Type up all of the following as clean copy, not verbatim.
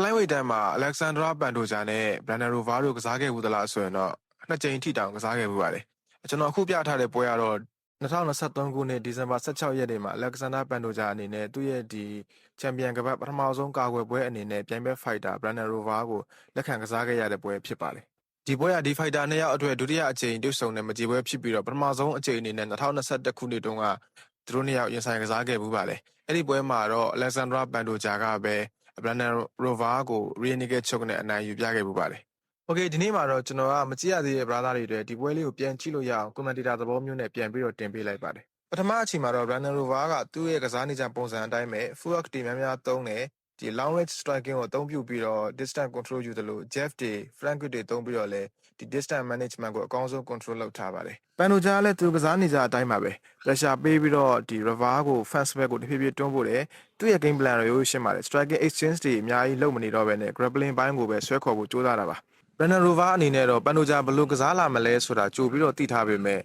Flyweight တန်းမှာ Alexandra Pantoja နဲ့ Brandon Royval တို့ကစားခဲ့ဘူးသလားဆိုရင်တော့နှစ်ကြိမ်ထိတောင်ကစားခဲ့ဘူးပါတယ်။ကျွန်တော်အခုပြထားတဲ့ပွဲကတော့2023ခုနှစ်ဒီဇင်ဘာ16ရက်နေ့မှာ Alexandra Pantoja အနေနဲ့သူ့ရဲ့ဒီချန်ပီယံကပတ်ပထမဆုံးကာကွယ်ပွဲအနေနဲ့ပြိုင်ပွဲ fighter Brandon Royval ကိုလက်ခံကစားခဲ့ရတဲ့ပွဲဖြစ်ပါတယ်။ဒီပွဲကဒီ fighter နှစ်ယောက်အတွက်ဒုတိယအကြိမ်တွေ့ဆုံတဲ့မကြေပွဲဖြစ်ပြီးတော့ပထမဆုံးအကြိမ်အနေနဲ့2021ခုနှစ်တုန်းကသူတို့နှစ်ယောက်ရင်ဆိုင်ကစားခဲ့ဘူးပါတယ်။အဲ့ဒီပွဲမှာတော့ Alexandra Pantoja ကပဲBrandon Royval ကို rear naked choke နဲ့အနိုင်ယူပြခဲ့ပူပါတယ်။ Okay ဒီနေ့မှာတော့ကျွန်တော်ကမကြည့်ရသေးတဲ့ brother တွေတွေဒီပွဲလေးကိုပြန်ကြည့်လို့ရအောင် commentator သဘောမျိုးနဲ့ပြန်ပြီးတော့တင်ပေးလိုက်ပါတယ်။ပထမအချိန်မှာတော့ Brandon Royval ကသူ့ရဲ့ကစားနေကြပုံစံအတိုင်းပဲ full hook တွေများများသုံးတယ်ဒီ long range striking ကိုအသုံးပြုပြီးတော့ distance control ယူတယ်လို့ jab တွေ flank kick တွေသုံးပြီးတော့လဲဒီ distance management ကိုအကောင်းဆုံး control လုပ်ထားပါတယ်။ Pantoja ကလည်းသူကစားနေကြအတိုင်းပါပဲ pressure ပေးပြီးတော့ဒီ Royval ကို fence back ကိုတဖြည်းဖြည်းတွန်းပို့တယ်သူ့ရဲ့ game plan ရိုးရိုးရှင်းပါတယ် striking exchange တွေအများကြီးလုပ်မနေတော့ဘဲနဲ့ grappling ဘိုင်းကိုပဲဆွဲခေါ်ဖို့ကြိုးစားတာပါ။ Brandon Royval အနေနဲ့တော့ Pantoja ဘယ်လိုကစားလာမလဲဆိုတာကြိုပြီးတော့သိထားပေမဲ့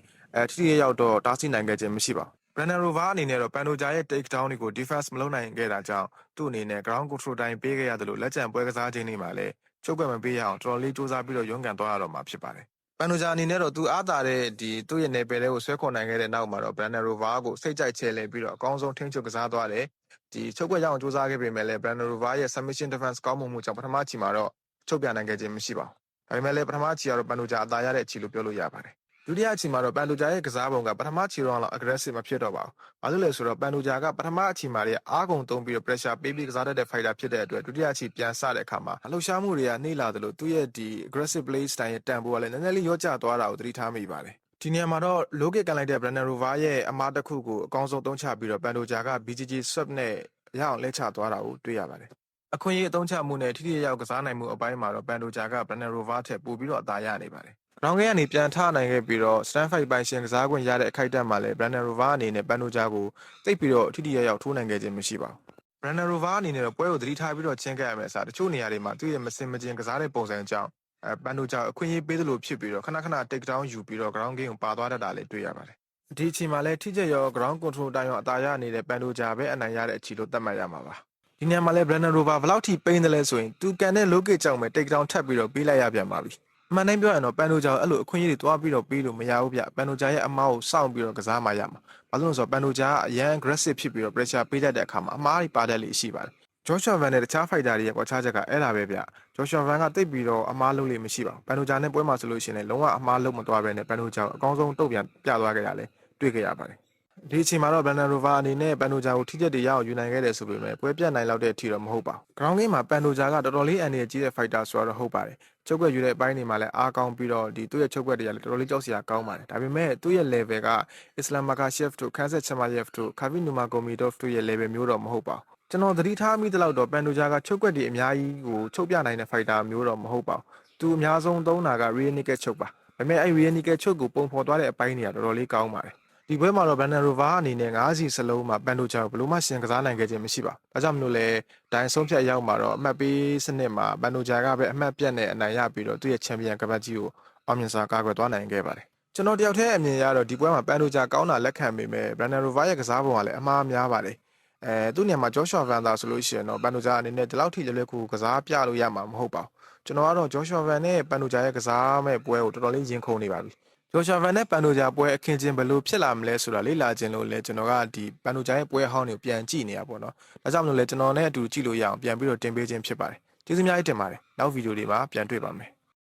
ထိထိရောက်တော့တားဆီးနိုင်ခဲ့ခြင်းမရှိပါဘူး။ Brandon Royval အနေနဲ့တော့ Pantoja ရဲ့ take down တွေကို defense မလုပ်နိုင်ခဲ့တာကြောင့်သူ့အနေနဲ့ ground control တိုင်းပေးခဲ့ရတယ်လို့လက်ကျန်ပွဲကစားခြင်းတွေမှာလည်းချုပ်ကွက်မပေးရအောင်တော်တော်လေးစူးစမ်းပြီးတော့ရုန်းကန်သွားရတော့မှာဖြစ်ပါတယ်။ Pantoja အနေနဲ့တော့သူအားသာတဲ့ဒီသူ့ရဲ့နယ်ပယ်လေးကိုဆွဲခေါ်နိုင်ခဲ့တဲ့နောက်မှာတော့ Brandon Royval ကိုစိတ်ကြိုက်ချဲလဲပြီးတော့အကောင်းဆုံးထိန်းချုပ်ကစားသွားတယ်။ဒီချုပ်ကွက်ရအောင်စူးစမ်းခဲ့ပေမဲ့လည်း Brandon Royval ရဲ့ submission defense ကောင်းမှုကြောင့်ပထမချီမှာတော့ချုပ်ပြနိုင်ခဲ့ခြင်းမရှိပါဘူး။ဒါပေမဲ့လည်းပထမချီကတော့ Pantoja အသာရတဲ့ချီလို့ပြောလို့ရပါတယ်။ဒုတိယအချီမှာတော့ Pantoja ရဲ့ကစားပုံကပထမချီတော့လောက် aggressive မဖြစ်တော့ပါဘူး။ဘာလို့လဲဆိုတော့ Pantoja ကပထမအချီမှာတည်းအားကုန်သုံးပြီးတော့ pressure ပေးပြီးကစားတတ်တဲ့ fighter ဖြစ်တဲ့အတွက်ဒုတိယအချီပြန်ဆတဲ့အခါမှာလှုပ်ရှားမှုတွေကနှိမ့်လာတယ်လို့သူ့ရဲ့ဒီ aggressive play style ရဲ့တန်ဖိုးကလည်းနည်းနည်းလေးရော့ကျသွားတာကိုသတိထားမိပါတယ်။ဒီနေရာမှာတော့ low kick ကန်လိုက်တဲ့ Brandon Royval ရဲ့အမားတစ်ခုကိုအကောင်းဆုံးသုံးချပြီးတော့ Pantoja က BJJ swap နဲ့ရအောင်လဲချသွားတာကိုတွေ့ရပါတယ်။အခွင့်အရေးအသုံးချမှုနဲ့ထိထိရောက်ကစားနိုင်မှုအပိုင်းမှာတော့ Pantoja က Brandon Royval ထက်ပိုပြီးတော့အသာရနေပါတယ်။ရောင်းကနေပြန်ထနိုင်ခဲ့ပြီးတော့ stand fight ပိုင်ရှင်ကစားခွင့်ရတဲ့အခိုက်အတန့်မှာလည်း Brandon Royval အနေနဲ့ Pantoja ကိုတိတ်ပြီးတော့ထိထိရောက်ထိုးနိုင်ခဲ့ခြင်းမရှိပါဘူး။ Brandon Royval အနေနဲ့တော့ပွဲကိုသတိထားပြီးတော့ချင်းကပ်ရမယ်အစားတချို့နေရာတွေမှာသူ့ရဲ့မစင်မကျင်ကစားတဲ့ပုံစံကြောင့်Pantoja အခွင့်အရေးပေးသလိုဖြစ်ပြီးတော့ခဏခဏ take down ယူပြီးတော့ ground game ကိုပါသွားတတ်တာလည်းတွေ့ရပါတယ်။ဒီအချိန်မှာလည်းထိကျက်ရော ground control တိုင်းရောအသာရနေတဲ့ Pantoja ပဲအနိုင်ရတဲ့အချီလို့သတ်မှတ်ရမှာပါ။ဒီနေရာမှာလည်း Brandon Royval ဘယ်လောက်ထိပိန်းတယ်လဲဆိုရင်သူကန်တဲ့ low kick ကြောင့်ပဲ take down ထပ်ပြီးတော့ပေးလိုက်ရပြန်ပါပြီ။အမှန်တိုင်းပြောရင်တော့ Pantoja ကိုအဲ့လိုအခွင့်အရေးတွေတွားပြီးတော့ပေးလို့မရဘူးဗျ။ Pantoja ရဲ့အမားကိုစောင့်ပြီးတော့ကစားမှရမှာ။ဘာလို့လဲဆိုတော့ Pantoja ကအရန် aggressive ဖြစ်ပြီးတော့ pressure ပေးတတ်တဲ့အခါမှာအမားတွေပါတတ်လေရှိပါတယ်။ Joshua Van နဲ့တခြား fighter တွေရဲ့ကွာခြားချက်ကအဲ့ဒါပဲဗျ။ Joshua Van ကတိတ်ပြီးတော့အမားလုံးလေးမရှိပါဘူး။ Pantoja နဲ့ပွဲမှာဆိုလို့ရှိရင်လည်းလုံးဝအမားလုံးမသွားဘဲနဲ့ Pantoja ကိုအကောင်းဆုံးတုံ့ပြန်ပြသွားခဲ့တာလည်းတွေ့ခဲ့ရပါတယ်။ဒီအချိန်မှာတော့ Brandon Royval အနေနဲ့ Pantoja ကိုထိကျက်တွေရအောင်ယူနိုင်ခဲ့တယ်ဆိုပေမဲ့ပွဲပြတ်နိုင်လောက်တဲ့အထိတော့မဟုတ်ပါဘူး။ ground game မှာ Pantoja ကတော်တော်လေးအန်ရကြီးတဲ့ fighter ဆိုတော့ဟုတ်ပါတယ်။ချုပ်ကွက်ယူတဲ့အပိုင်းတွေမှာလည်းအားကောင်းပြီးတော့ဒီသူ့ရဲ့ချုပ်ကွက်တွေကလည်းတော်တော်လေးကြောက်စရာကောင်းပါတယ်။ဒါပေမဲ့သူ့ရဲ့ level က Islam Makhachev တို့ Khamzat Chimaev တို့ Khabib Nurmagomedov တို့ရဲ့ level မျိုးတော့မဟုတ်ပါဘူး။ကျွန်တော်သတိထားမိသလောက်တော့ Pantoja ကချုပ်ကွက်တွေအများကြီးကိုချုပ်ပြနိုင်တဲ့ fighter မျိုးတော့မဟုတ်ပါဘူး။သူအများဆုံးသုံးတာက rear naked choke ပါ။ဒါပေမဲ့အဲ့ rear naked choke ကိုပုံဖော်သွားတဲ့အပိုင်းတွေကတော်တော်လေးကောင်းပါတယ်။ဒီပွဲမှာတော့ Brandon Royval အနေနဲ့9စီစလုံးမှာ Pantoja ကိုဘယ်လိုမှရှင်ကစားနိုင်ခဲ့ခြင်းမရှိပါဘူး။ဒါကြောင့်မလို့လဲဒိုင်ဆုံးဖြတ်ရောက်မှာတော့အမှတ်ပေးစနစ်မှာ Pantoja ကပဲအမှတ်ပြတ်နဲ့အနိုင်ရပြီးတော့သူ့ရဲ့ချန်ပီယံကပတ်ကြီးကိုအောင်မြင်စွာကာကွယ်သွားနိုင်ခဲ့ပါတယ်။ကျွန်တော်တယောက်တည်းအမြင်ရတော့ဒီပွဲမှာ Pantoja ကောင်းတာလက်ခံပေမဲ့ Brandon Royval ရဲ့ကစားပုံကလည်းအမှားများပါတယ်။သူ့နေရာမှာ Joshua Van သာဆိုလို့ရှိရင်တော့ Pantoja အနေနဲ့ဒီလောက်ထိလွယ်လွယ်ကူကစားပြလို့ရမှာမဟုတ်ပါဘူး။ကျွန်တော်ကတော့ Joshua Van နဲ့ Pantoja ရဲ့ကစားမဲ့ပွဲကိုတော်တော်လေးရင်ခုန်နေပါပြီ။ Joshua Van နဲ့ Pantoja ပွဲအခင်းချင်းဘယ်လိုဖြစ်လာမလဲဆိုတာလေ့လာခြင်းလို့လဲကျွန်တော်ကဒီ Pantoja ရဲ့ပွဲဟောင်းတွေကိုပြန်ကြည့်နေရပါတော့။ဒါကြောင့်မလို့လဲကျွန်တော်နဲ့အတူကြည့်လို့ရအောင်ပြန်ပြီးတော့တင်ပေးခြင်းဖြစ်ပါတယ်။ကျေးဇူးများကြီးတင်ပါတယ်။နောက်ဗီဒီယိုတွေမှာပြန်တွေ့ပါမယ်။